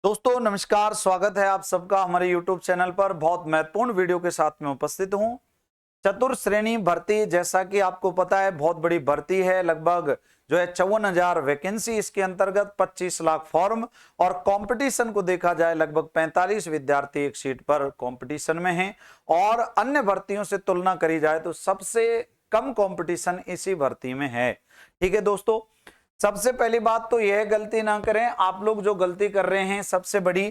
दोस्तों नमस्कार, स्वागत है आप सबका हमारे YouTube चैनल पर। बहुत महत्वपूर्ण वीडियो के साथ में उपस्थित हूं। चतुर श्रेणी भर्ती, जैसा कि आपको पता है, बहुत बड़ी भर्ती है। लगभग जो है 54,000 वैकेंसी, इसके अंतर्गत 25 लाख फॉर्म और कंपटीशन को देखा जाए लगभग 45 विद्यार्थी एक सीट पर कंपटीशन में हैं। और अन्य भर्तियों से तुलना करी जाए तो सबसे कम कंपटीशन इसी भर्ती में है। ठीक है दोस्तों, सबसे पहली बात तो यह गलती ना करें आप लोग। जो गलती कर रहे हैं सबसे बड़ी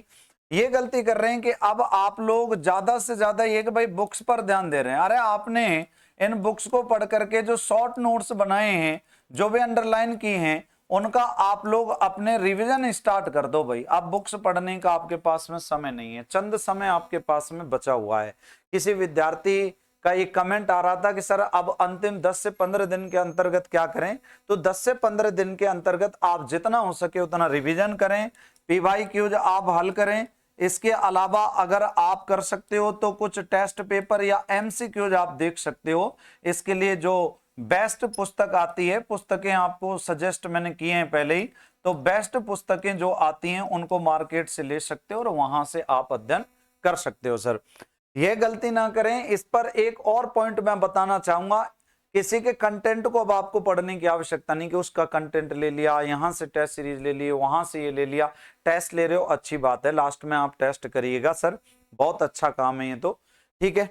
ये गलती कर रहे हैं कि अब आप लोग ज्यादा से ज्यादा ये कि भाई बुक्स पर ध्यान दे रहे हैं। अरे आपने इन बुक्स को पढ़ करके जो शॉर्ट नोट्स बनाए हैं, जो भी अंडरलाइन की हैं, उनका आप लोग अपने रिवीजन स्टार्ट कर दो भाई। अब बुक्स पढ़ने का आपके पास में समय नहीं है, चंद समय आपके पास में बचा हुआ है। किसी विद्यार्थी का एक कमेंट आ रहा था कि सर अब अंतिम 10 से 15 दिन के अंतर्गत क्या करें। तो 10 से 15 दिन के अंतर्गत आप जितना हो सके उतना रिवीजन करें, पीवाईक्यूज आप हल करें। इसके अलावा अगर आप कर सकते हो तो कुछ टेस्ट पेपर या एमसीक्यूज आप देख सकते हो। इसके लिए जो बेस्ट पुस्तक आती है, पुस्तकें आपको सजेस्ट मैंने किए हैं पहले ही, तो बेस्ट पुस्तकें जो आती हैं उनको मार्केट से ले सकते हो और वहां से आप अध्ययन कर सकते हो। सर यह गलती ना करें। इस पर एक और पॉइंट मैं बताना चाहूंगा। किसी के कंटेंट को अब आपको पढ़ने की आवश्यकता नहीं कि उसका कंटेंट ले लिया, यहां से टेस्ट सीरीज ले लिए, वहां से ये ले लिया। टेस्ट ले रहे हो, अच्छी बात है, लास्ट में आप टेस्ट करिएगा सर, बहुत अच्छा काम है ये तो। ठीक है।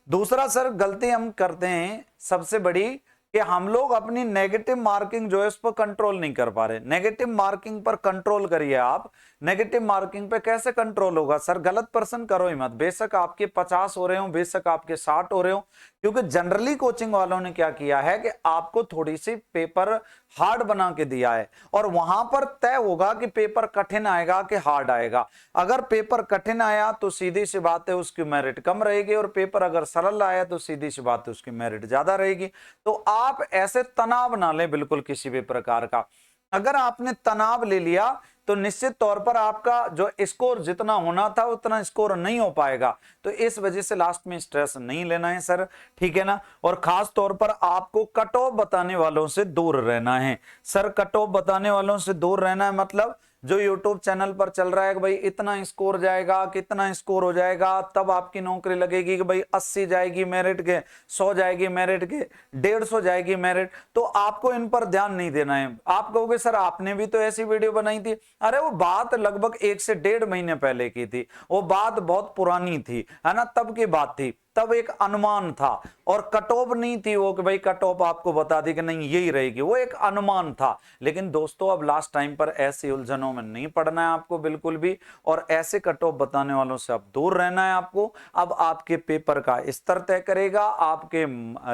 दूसरा सर गलती हम करते हैं सबसे बड़ी कि हम लोग अपनी नेगेटिव मार्किंग जो है उस पर कंट्रोल नहीं कर पा रहे। नेगेटिव मार्किंग पर कंट्रोल करिए आप। नेगेटिव मार्किंग पे कैसे कंट्रोल होगा सर? गलत पर्सन करो ही मत। बेशक आपके 50 हो रहे हो, बेशक आपके 60 हो रहे हो, क्योंकि जनरली कोचिंग वालों ने क्या किया है कि आपको थोड़ी सी पेपर हार्ड बना के दिया है और वहां पर तय होगा कि पेपर कठिन आएगा कि हार्ड आएगा। अगर पेपर कठिन आया तो सीधी सी बात है उसकी मेरिट कम रहेगी, और पेपर अगर सरल आया तो सीधी सी बात है उसकी मेरिट ज्यादा रहेगी। तो आप ऐसे तनाव ना लें बिल्कुल किसी भी प्रकार का। अगर आपने तनाव ले लिया तो निश्चित तौर पर आपका जो स्कोर जितना होना था उतना स्कोर नहीं हो पाएगा। तो इस वजह से लास्ट में स्ट्रेस नहीं लेना है सर, ठीक है ना। और खास तौर पर आपको कट ऑफ बताने वालों से दूर रहना है सर। कट ऑफ बताने वालों से दूर रहना है मतलब जो YouTube चैनल पर चल रहा है कि भाई इतना स्कोर जाएगा, कितना स्कोर हो जाएगा तब आपकी नौकरी लगेगी, कि भाई 80 जाएगी मेरिट के, 100 जाएगी मेरिट के, 150 जाएगी मेरिट। तो आपको इन पर ध्यान नहीं देना है। आप कहोगे सर आपने भी तो ऐसी वीडियो बनाई थी। अरे वो बात लगभग 1 से 1.5 महीने पहले की थी, वो बात बहुत पुरानी थी, है ना, तब की बात थी। तब एक अनुमान था और कट ऑफ नहीं थी वो कि भाई कट ऑफ आपको बता दी कि नहीं यही रहेगी, वो एक अनुमान था। लेकिन दोस्तों अब लास्ट टाइम पर ऐसी उलझनों में नहीं पड़ना है आपको बिल्कुल भी, और ऐसे कट ऑफ बताने वालों से अब दूर रहना है आपको। अब आपके पेपर का स्तर तय करेगा, आपके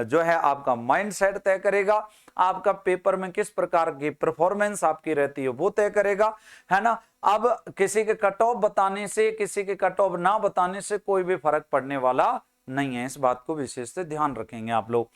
जो है आपका माइंडसेट तय करेगा, आपका पेपर में किस प्रकार की परफॉर्मेंस आपकी रहती है वो तय करेगा, है ना। अब किसी के कट ऑफ बताने से, किसी के कट ऑफ ना बताने से कोई भी फर्क पड़ने वाला नहीं है। इस बात को विशेष से ध्यान रखेंगे आप लोग।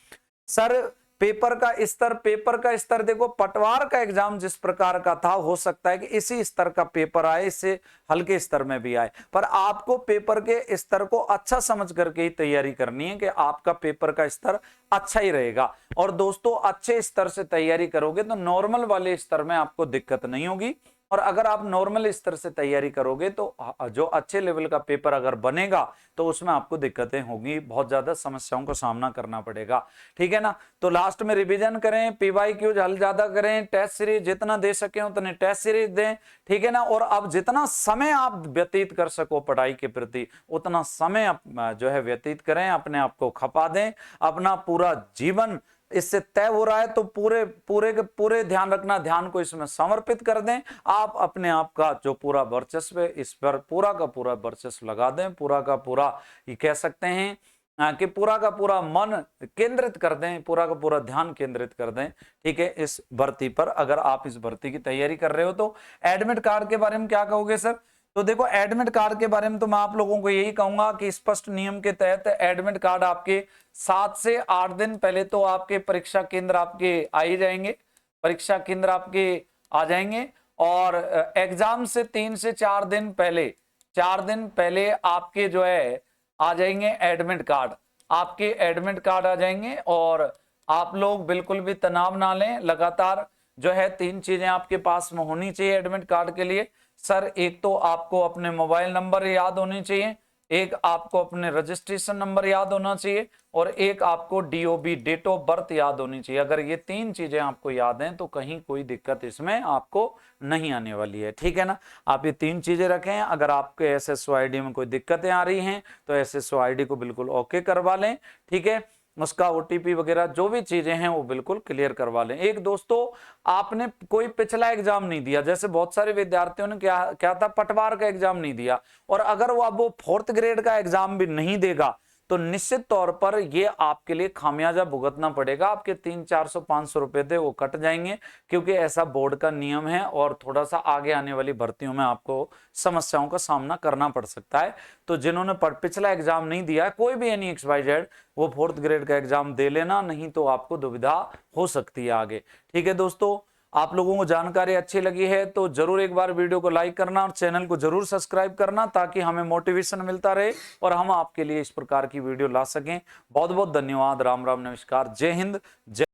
सर पेपर का स्तर देखो, पटवार का एग्जाम जिस प्रकार का था हो सकता है कि इसी स्तर का पेपर आए, इससे हल्के स्तर में भी आए, पर आपको पेपर के स्तर को अच्छा समझ करके ही तैयारी करनी है कि आपका पेपर का स्तर अच्छा ही रहेगा। और दोस्तों अच्छे स्तर से तैयारी करोगे तो नॉर्मल वाले स्तर में आपको दिक्कत नहीं होगी, और अगर आप नॉर्मल स्तर से तैयारी करोगे तो जो अच्छे लेवल का पेपर अगर बनेगा तो उसमें आपको दिक्कतें होंगी, बहुत ज्यादा समस्याओं का सामना करना पड़ेगा, ठीक है ना। तो लास्ट में रिवीजन करें, पीवाईक्यूज हल ज्यादा करें, टेस्ट सीरीज जितना दे सके उतने टेस्ट सीरीज दें, ठीक है ना। और अब जितना समय आप व्यतीत कर सको पढ़ाई के प्रति उतना समय आप जो है व्यतीत करें, अपने आप को खपा दें। अपना पूरा जीवन इससे तय हो रहा है तो पूरे पूरे के पूरे ध्यान रखना, ध्यान को इसमें समर्पित कर दें। आप अपने आप का जो पूरा वर्चस्व है इस पर पूरा का पूरा वर्चस्व लगा दें, पूरा का पूरा ये कह सकते हैं कि पूरा का पूरा मन केंद्रित कर दें, पूरा का पूरा ध्यान केंद्रित कर दें, ठीक है, इस भर्ती पर। अगर आप इस भर्ती की तैयारी कर रहे हो तो एडमिट कार्ड के बारे में क्या कहोगे सर? तो देखो एडमिट कार्ड के बारे में तो मैं आप लोगों को यही कहूंगा कि स्पष्ट नियम के तहत एडमिट कार्ड आपके 7 से 8 दिन पहले तो आपके परीक्षा केंद्र आपके आ ही जाएंगे, परीक्षा केंद्र आपके आ जाएंगे। और एग्जाम से 3 से 4 दिन पहले, 4 दिन पहले आपके जो है आ जाएंगे एडमिट कार्ड, आपके एडमिट कार्ड आ जाएंगे। और आप लोग बिल्कुल भी तनाव ना लें, लगातार जो है 3 चीजें आपके पास में होनी चाहिए एडमिट कार्ड के लिए। सर एक तो आपको अपने मोबाइल नंबर याद होने चाहिए, एक आपको अपने रजिस्ट्रेशन नंबर याद होना चाहिए, और एक आपको डीओबी डेट ऑफ बर्थ याद होनी चाहिए। अगर ये 3 चीजें आपको याद हैं तो कहीं कोई दिक्कत इसमें आपको नहीं आने वाली है, ठीक है ना। आप ये 3 चीजें रखें। अगर आपके एसएसओ आईडी में कोई दिक्कतें आ रही हैं तो एसएसओ आईडी को बिल्कुल ओके करवा लें, ठीक है। उसका ओटीपी वगैरह जो भी चीजें हैं वो बिल्कुल क्लियर करवा लें। एक दोस्तों, आपने कोई पिछला एग्जाम नहीं दिया, जैसे बहुत सारे विद्यार्थियों ने क्या क्या था, पटवार का एग्जाम नहीं दिया, और अगर वो अब वो 4th ग्रेड का एग्जाम भी नहीं देगा तो निश्चित तौर पर ये आपके लिए खामियाजा भुगतना पड़ेगा। आपके 300-400-500 रुपए थे वो कट जाएंगे, क्योंकि ऐसा बोर्ड का नियम है, और थोड़ा सा आगे आने वाली भर्तियों में आपको समस्याओं का सामना करना पड़ सकता है। तो जिन्होंने पिछला एग्जाम नहीं दिया है, कोई भी एनी XYZ, वो 4th ग्रेड का एग्जाम दे लेना, नहीं तो आपको दुविधा हो सकती है आगे, ठीक है दोस्तों। आप लोगों को जानकारी अच्छी लगी है तो जरूर एक बार वीडियो को लाइक करना और चैनल को जरूर सब्सक्राइब करना, ताकि हमें मोटिवेशन मिलता रहे और हम आपके लिए इस प्रकार की वीडियो ला सकें। बहुत बहुत धन्यवाद। राम राम, नमस्कार, जय हिंद, जय